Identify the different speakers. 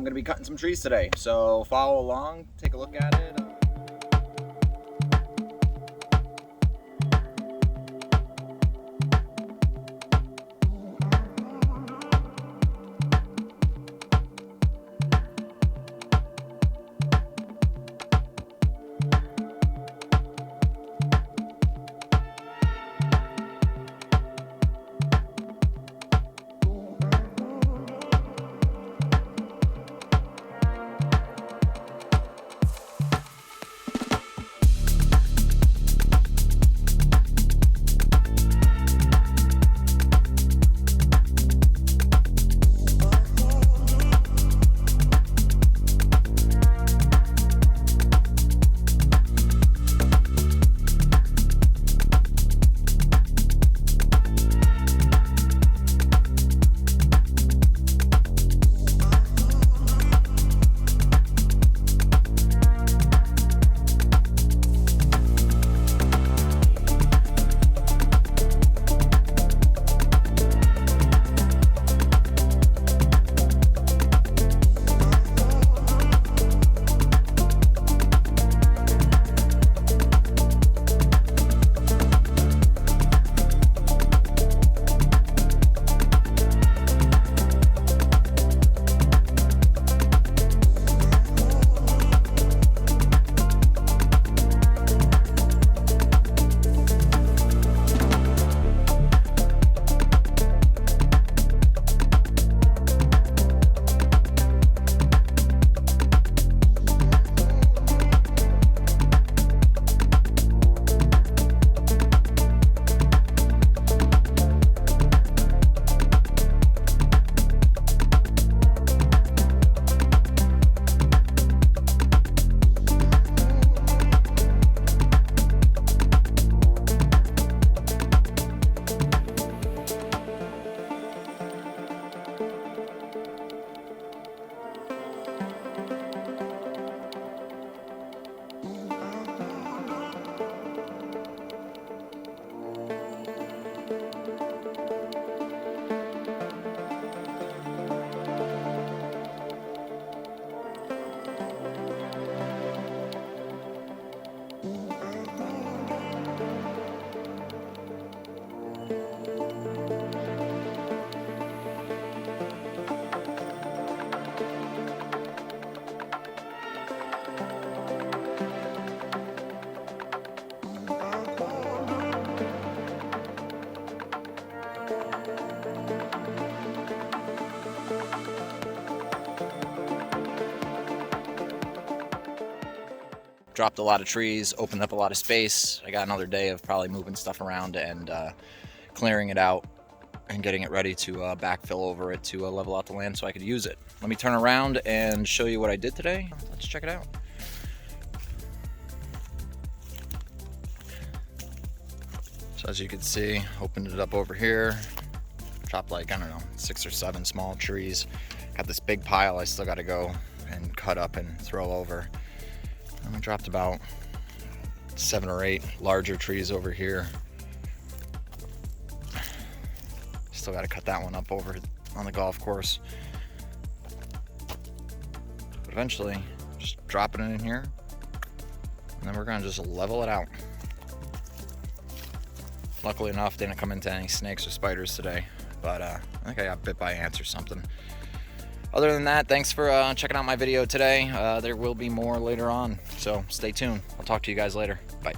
Speaker 1: I'm going to be cutting some trees today, so follow along, take a look at it. Dropped a lot of trees, opened up a lot of space. I got another day of probably moving stuff around and clearing it out and getting it ready to backfill over it to level out the land so I could use it. Let me turn around and show you what I did today. Let's check it out. So as you can see, opened it up over here. Chopped like, I don't know, 6 or 7 small trees. Got this big pile I still got to go and cut up and throw over. I dropped about 7 or 8 larger trees over here. Still got to cut that one up over on the golf course. But eventually, just dropping it in here, and then we're gonna just level it out. Luckily enough, didn't come into any snakes or spiders today, but I think I got bit by ants or something. Other than that, thanks for checking out my video today. There will be more later on, so stay tuned. I'll talk to you guys later. Bye.